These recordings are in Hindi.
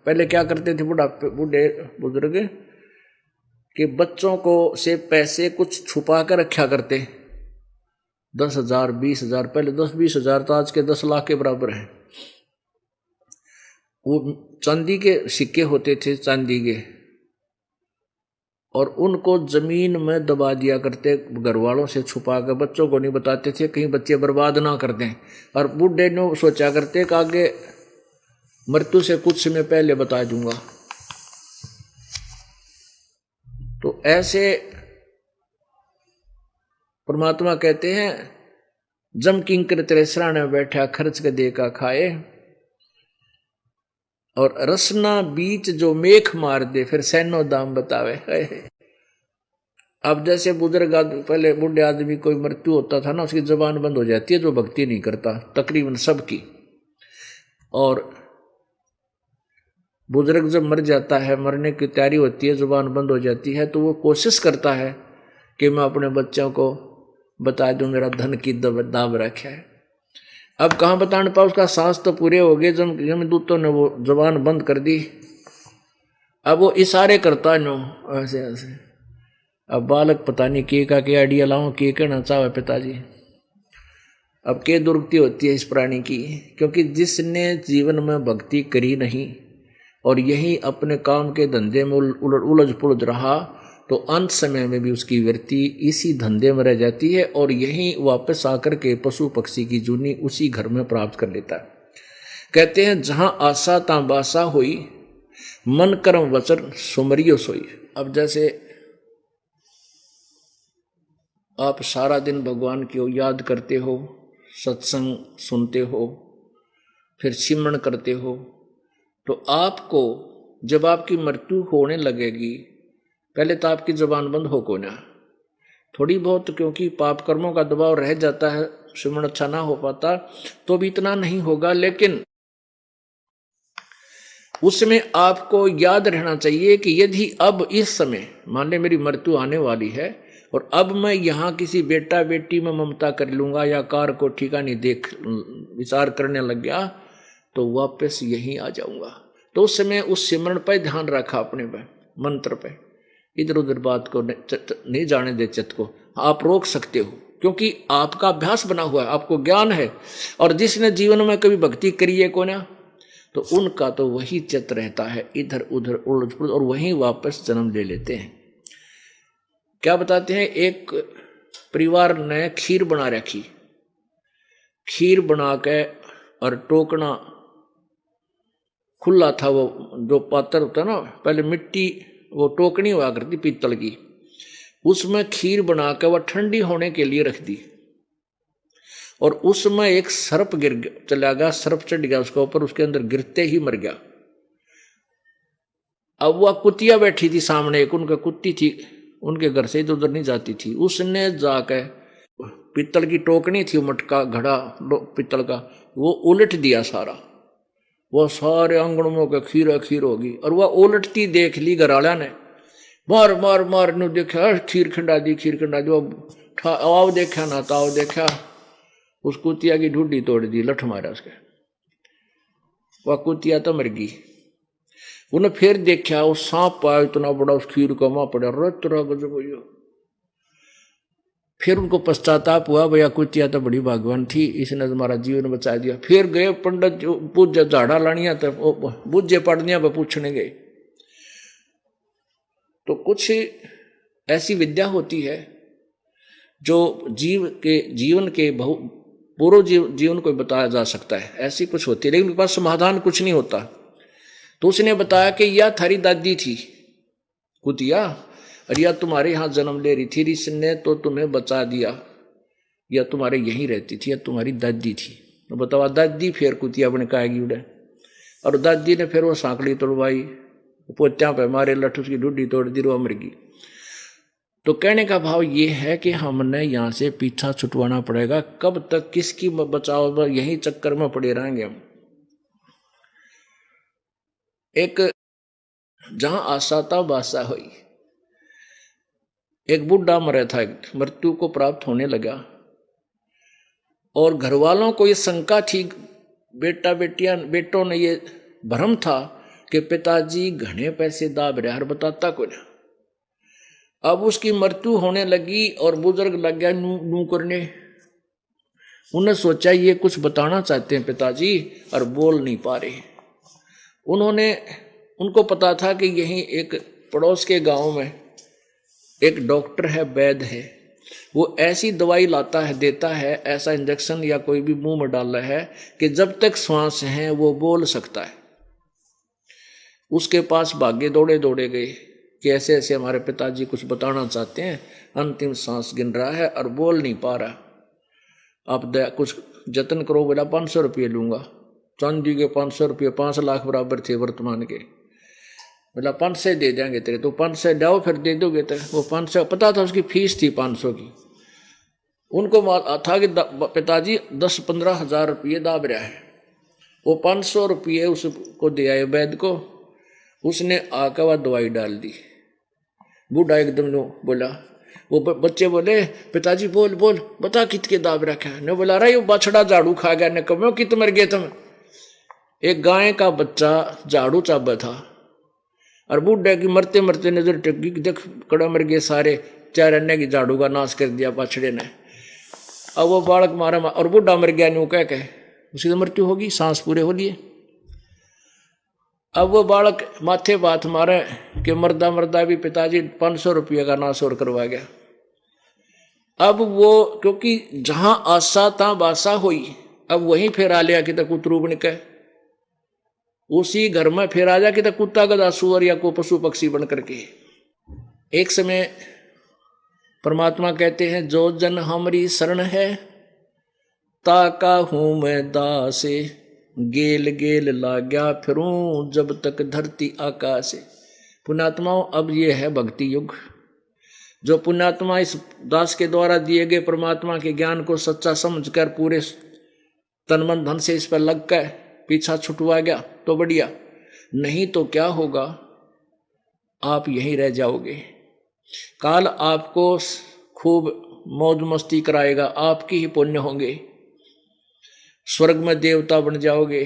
पहले क्या करते थे बूढ़े बुजुर्ग कि बच्चों को से पैसे कुछ छुपा कर रखा करते, 10,000 20,000, पहले 10-20,000 तो आज के 10 लाख के बराबर है। वो चांदी के सिक्के होते थे, चांदी के, और उनको जमीन में दबा दिया करते, घर वालों से छुपा कर, बच्चों को नहीं बताते थे कहीं बच्चे बर्बाद ना कर दें। और बूढ़े ने सोचा करते कि आगे मृत्यु से कुछ समय पहले बता दूंगा। तो ऐसे परमात्मा कहते हैं, जम किंकर तेरे सराहने बैठा, खर्च के दे का खाए, और रसना बीच जो मेख मार दे, फिर सैनो दाम बतावे। अब जैसे बुजुर्ग पहले बूढ़े आदमी कोई मृत्यु होता था ना, उसकी जुबान बंद हो जाती है, जो भक्ति नहीं करता, तकरीबन सबकी। और बुजुर्ग जब मर जाता है, मरने की तैयारी होती है, जुबान बंद हो जाती है, तो वो कोशिश करता है कि मैं अपने बच्चों को बता दूं मेरा धन की दाम रखा है। अब कहाँ बताने पाओ, उसका सांस तो पूरे हो गए, जमदूतों ने वो जुबान बंद कर दी। अब वो इशारे करता है नो ऐसे ऐसे। अब बालक पता नहीं के आइडिया लाऊं, के कहना चाहे पिताजी। अब के दुर्गति होती है इस प्राणी की, क्योंकि जिसने जीवन में भक्ति करी नहीं और यही अपने काम के धंधे में उलझ पुलझ रहा, तो अंत समय में भी उसकी वृत्ति इसी धंधे में रह जाती है और यहीं वापस आकर के पशु पक्षी की जूनी उसी घर में प्राप्त कर लेता है। कहते हैं, जहां आशा ता बासा हुई, मन कर्म वचन सुमरियो सोई। अब जैसे आप सारा दिन भगवान की याद करते हो, सत्संग सुनते हो, फिर सिमरण करते हो, तो आपको जब आपकी मृत्यु होने लगेगी, पहले तो आपकी जुबान बंद हो को ना, थोड़ी बहुत, क्योंकि पाप कर्मों का दबाव रह जाता है, सिमरण अच्छा ना हो पाता, तो भी इतना नहीं होगा, लेकिन उसमें आपको याद रहना चाहिए कि यदि अब इस समय मान ले मेरी मृत्यु आने वाली है और अब मैं यहाँ किसी बेटा बेटी में ममता कर लूंगा या कार को ठिकाने देख विचार करने लग गया, तो वापस यहीं आ जाऊंगा। तो उस समय उस सिमरण पर ध्यान रखा, अपने पे मंत्र पे, इधर उधर बात को नहीं जाने दे, चित्त को आप रोक सकते हो, क्योंकि आपका अभ्यास बना हुआ है, आपको ज्ञान है। और जिसने जीवन में कभी भक्ति करी है को ना, तो उनका तो वही चित्त रहता है इधर उधर उलझ पुलझ, और वहीं वापस जन्म ले लेते हैं। क्या बताते हैं, एक परिवार ने खीर बना रखी, खीर बना के और टोकना खुला था, वो जो पात्र होता है ना, पहले मिट्टी वो टोकनी हुआ करती पीतल की, उसमें खीर बना के वह ठंडी होने के लिए रख दी, और उसमें एक सर्प चला गया, सर्प चढ़ गया उसके ऊपर, उसके अंदर गिरते ही मर गया। अब वह कुतिया बैठी थी सामने, एक उनका कुत्ती थी, उनके घर से इधर उधर नहीं जाती थी, उसने जाके पीतल की टोकनी थी, मटका घड़ा पीतल का, वो उलट दिया सारा, वह सारे आंगनों के खीर खीर होगी। और वह उलटती देख ली घराला ने, मार मार मार नु देखा, खीर खंडा दी, खीर खंडा दी, आओ देखा ना ताओ देखा, उस कुतिया की ढूंढी तोड़ दी, लठ मारा उसके, वह कुतिया तो मर गई। उन्हें फिर देखा, वो सांप पाया इतना बड़ा, उस खीर का मां पड़ा, रतरा गजब हो। फिर उनको पश्चाताप हुआ, भैया कुतिया तो बड़ी भागवान थी, इसने तुम्हारा जीवन बचा दिया। फिर गए पंडित पूज्य झाड़ा लानिया, तो पूज्य पढ़निया पर पूछने गए। तो कुछ ऐसी विद्या होती है जो जीवन के पूर्व जीवन को बताया जा सकता है, ऐसी कुछ होती है, लेकिन उनके पास समाधान कुछ नहीं होता। तो उसने बताया कि यह थारी दादी थी कुतिया, और यह तुम्हारे यहाँ जन्म ले रही थी, इसने तो तुम्हें बचा दिया, यह तुम्हारे यहीं रहती थी, यह तुम्हारी दादी थी। तो बतावा दादी फिर कुतिया बन काएगी उड़े, और दादी ने फिर वो सांकड़ी तोड़वाई, पोत्या पे मारे, लठ उसकी ढूंढी तोड़ दी, वो मर गई। तो कहने का भाव ये है कि हमने यहाँ से पीछा छुटवाना पड़ेगा, कब तक किसकी बचाव, यही चक्कर में पड़े रहेंगे हम। एक जहां आशा था बासा हुई, एक बुढ़ा मरा था, मृत्यु को प्राप्त होने लगा, और घर वालों को ये शंका थी, बेटों ने ये भ्रम था कि पिताजी घने पैसे दाब रहे, हर बताता को ना। अब उसकी मृत्यु होने लगी और बुजुर्ग लग गया नू नू करने। उन्हें सोचा ये कुछ बताना चाहते हैं पिताजी और बोल नहीं पा रहे। उनको पता था कि यहीं एक पड़ोस के गांव में एक डॉक्टर है, वैद्य है, वो ऐसी दवाई लाता है, देता है, ऐसा इंजेक्शन या कोई भी मुंह में डाल रहा है कि जब तक श्वास है वो बोल सकता है। उसके पास भागे, दौड़े दौड़े गए कि ऐसे ऐसे हमारे पिताजी कुछ बताना चाहते हैं, अंतिम सांस गिन रहा है और बोल नहीं पा रहा, आप कुछ जतन करो। बोला 500 रुपये लूंगा। चांदी के 500 रुपये 5 लाख बराबर थे वर्तमान के। बोला 500 दे देंगे तेरे, तो 500 जाओ फिर दे दोगे। तो वो 500, पता था उसकी फीस थी 500 की। उनको था कि पिताजी 10-15 हजार रुपये दाब रहा है। वो 500 रुपये उसको दे आए वैद्य को। उसने आकर वह दवाई डाल दी। बूढ़ा एकदम नो बोला, वो बच्चे बोले पिताजी बोल बोल बता कितने दाब रखा है। ने बोला रहा ये बछड़ा झाड़ू खा गया, ने कहो कित मर गए तुम। एक गाय का बच्चा झाड़ू चाबा था और बूढ़े की मरते मरते नजर टेकी, देख कड़ा मर गए सारे, चार अन्य की झाड़ू का नाश कर दिया बछड़े ने। अब वो बालक मारा और बूढ़ा मर गया, न्यू कह उसकी तो मृत्यु होगी, सांस पूरे हो लिए। अब वो बालक माथे बात मारे कि मर्दा मर्दा भी पिताजी 500 रुपये का नाश और करवा गया। अब वो क्योंकि जहां आशा तहां बासा हुई, अब वहीं फिर आ लिया कि तक उतरू बन के उसी घर में फिर आ जा कि तक कुत्ता गधा सुअर या को पशु पक्षी बन करके। एक समय परमात्मा कहते हैं जो जन हमारी शरण है ताका हूं मैं दासे, गेल गेल लाग्या फिरूं जब तक धरती आकाश। पुण्यात्माओं अब ये है भक्ति युग। जो पुण्यात्मा इस दास के द्वारा दिए गए परमात्मा के ज्ञान को सच्चा समझकर पूरे तन मन धन से इस पर लग कर पीछा छुटवा गया तो बढ़िया, नहीं तो क्या होगा, आप यहीं रह जाओगे। काल आपको खूब मौज मस्ती कराएगा, आपकी ही पुण्य होंगे, स्वर्ग में देवता बन जाओगे,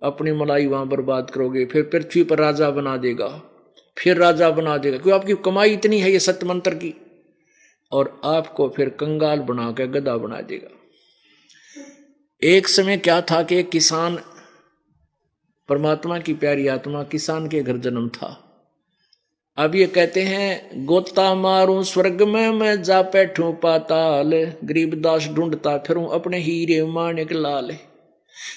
अपनी मलाई वहां बर्बाद करोगे, फिर पृथ्वी पर राजा बना देगा, फिर राजा बना देगा, क्योंकि आपकी कमाई इतनी है ये सत्य मंत्र की, और आपको फिर कंगाल बना के गधा बना देगा। एक समय क्या था कि एक किसान, परमात्मा की प्यारी आत्मा, किसान के घर जन्म था। अब ये कहते हैं गोता मारूं स्वर्ग में मैं जा बैठूं पाताल, गरीबदास ढूंढता फिरूं अपने हीरे माणिक लाल।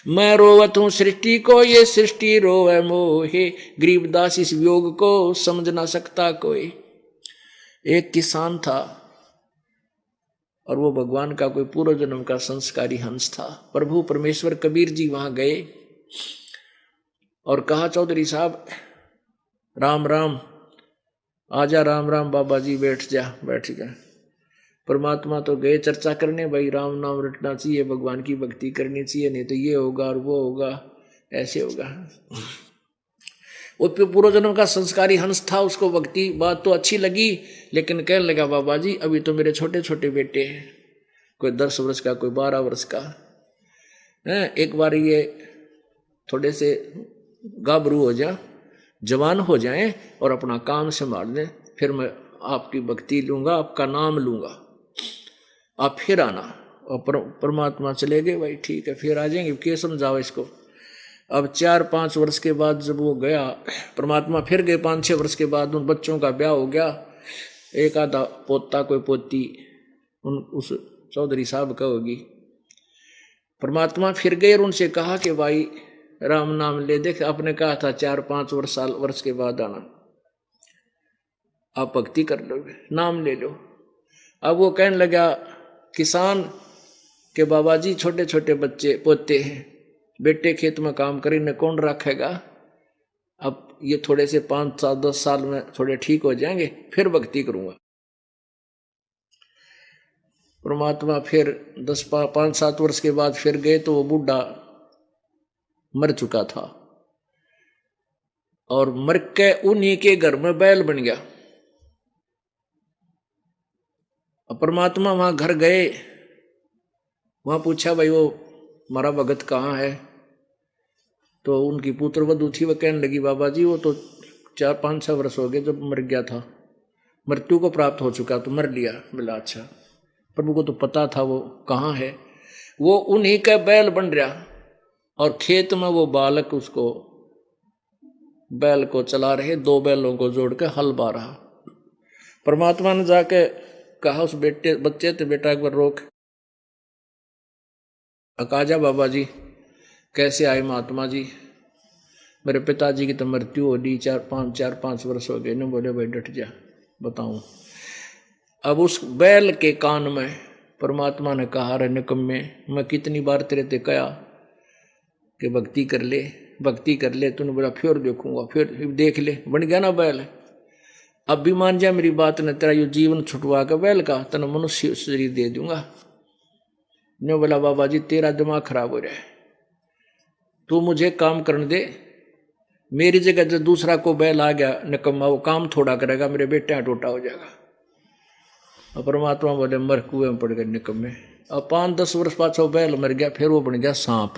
मैं रोवत हूं सृष्टि को ये सृष्टि रोवे मोहे, गरीबदास इस वियोग को समझ ना सकता कोई। एक किसान था और वो भगवान का कोई पूर्व जन्म का संस्कारी हंस था। प्रभु परमेश्वर कबीर जी वहां गए और कहा चौधरी साहब राम राम, आजा राम राम बाबा जी, बैठ जा बैठ जा। परमात्मा तो गए चर्चा करने, भाई राम नाम रटना चाहिए, भगवान की भक्ति करनी चाहिए, नहीं तो ये होगा और वो होगा, ऐसे होगा। वो पूर्व जन्म का संस्कारी हंस था, उसको भक्ति बात तो अच्छी लगी, लेकिन कहने लगा बाबा जी अभी तो मेरे छोटे छोटे बेटे हैं, कोई 10 वर्ष का, कोई 12 वर्ष का है, एक बार ये थोड़े से गाभरू हो जा, जवान हो जाएं और अपना काम संभाल दें, फिर मैं आपकी भक्ति लूंगा, आपका नाम लूंगा, आप फिर आना। और परमात्मा चले गए, भाई ठीक है फिर आ जाएंगे, क्या समझाओ इसको। अब 4-5 वर्ष के बाद जब वो गया, परमात्मा फिर गए 5-6 वर्ष के बाद, उन बच्चों का ब्याह हो गया, एक आधा पोता कोई पोती उस चौधरी साहब का होगी। परमात्मा फिर गए और उनसे कहा कि भाई राम नाम ले, देख आपने कहा था 4-5 वर्ष के बाद आना, आप भक्ति कर लोगे, नाम ले लो। अब वो कहने लगा किसान के बाबा जी छोटे छोटे बच्चे पोते हैं, बेटे खेत में काम करेंगे कौन रखेगा, अब ये थोड़े से 5-10 साल में थोड़े ठीक हो जाएंगे, फिर भक्ति करूंगा। परमात्मा फिर 5-7 वर्ष के बाद फिर गए तो वो बूढ़ा मर चुका था और मर के उन्हीं के घर में बैल बन गया। परमात्मा वहां घर गए, वहां पूछा भाई वो हमारा भगत कहाँ है, तो उनकी पुत्र वधू थी, वह कहने लगी बाबा जी वो तो 4-5-6 वर्ष हो गए जब मर गया था, मृत्यु को प्राप्त हो चुका तो मर लिया। बोला अच्छा, प्रभु को तो पता था वो कहाँ है। वो उन्हीं का बैल बन रहा और खेत में वो बालक उसको बैल को चला रहे, 2 बैलों को जोड़ के हल बा रहा। परमात्मा ने जाके कहा उस बच्चे थे, बेटा एक बार रोक, अकाजा बाबा जी कैसे आए महात्मा जी, मेरे पिताजी की तो मृत्यु हो ली, 4-5 वर्ष हो गए। ने बोले भाई डट जा, बताऊं। अब उस बैल के कान में परमात्मा ने कहा, रे निकम्मे, मैं कितनी बार तेरे ते कहा कि भक्ति कर ले, भक्ति कर ले। तूने बोला फिर देखूंगा, फिर देख ले, बन गया ना बैल। अब भी मान जा मेरी बात ने, तेरा ये जीवन छुटवा के बैल का तेना मनुष्य शरीर दे दूंगा। ने बोला बाबा जी तेरा दिमाग खराब हो रहा है, तू मुझे काम करने दे, मेरी जगह जो दूसरा को बैल आ गया निकम्मा, वो काम थोड़ा करेगा, मेरे बेटा टोटा हो जाएगा। और परमात्मा बोले मर कुएं में पड़ गए निकम्मे। अब 5-10 वर्ष पाछो बैल मर गया, फिर वो बन गया सांप।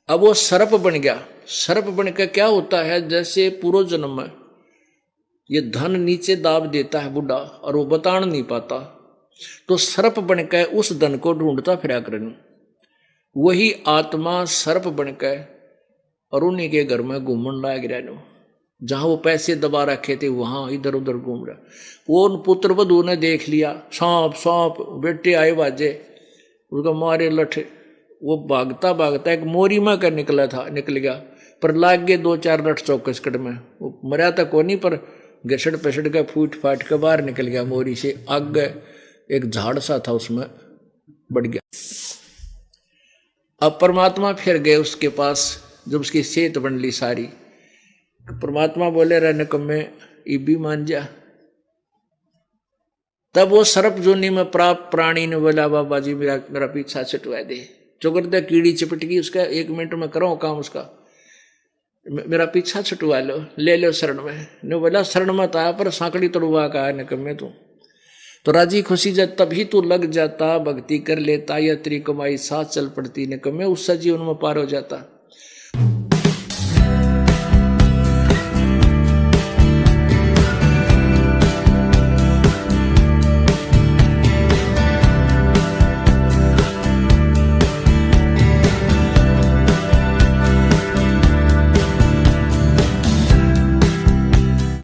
अब वो सर्प बन गया। सर्प बन के क्या होता है, जैसे पूर्व जन्म में ये धन नीचे दाब देता है बुढ़ा और वो बतान नहीं पाता, तो सर्प बन के उस धन को ढूंढता फिरा करन। वही आत्मा सर्प बन के और उन्हीं के घर में घूमन लाग रहा, जहां वो पैसे दबा रखे थे वहां इधर उधर घूम रहा। वो उन पुत्र वधू ने देख लिया, सांप सांप, बेटे आए बाजे, उसका मारे लठ, वो भागता भागता एक मोरी में कर निकल गया, पर लाग गए 2-4 लठ चौकस कड़ में। वो मरा तक को नहीं, पर घसड़ पसड़ के फूट फाट के बाहर निकल गया मोरी से। आगे एक झाड़ सा था उसमें बढ़ गया। अब परमात्मा फिर गए उसके पास, जब उसकी सेहत बन ली सारी, परमात्मा बोले रहने को मैं इबी मान जा। तब वो सर्प जोनी में प्राप्त प्राणी ने बोला बाबा जी मेरा पीछा छुटवा दे। चुगर दे कीड़ी चिपट गई उसका, 1 मिनट में करो काम उसका, मेरा पीछा छुटवा लो, ले लो शरण में। ने बोला शरण मत आया, पर सांकड़ी तोड़वा का है निकम्मे तू तो राजी खुशी जब तभी तू लग जाता, भक्ति कर लेता, या तेरी कमाई साथ चल पड़ती निकम्मे, उससे जीवन में पार हो जाता।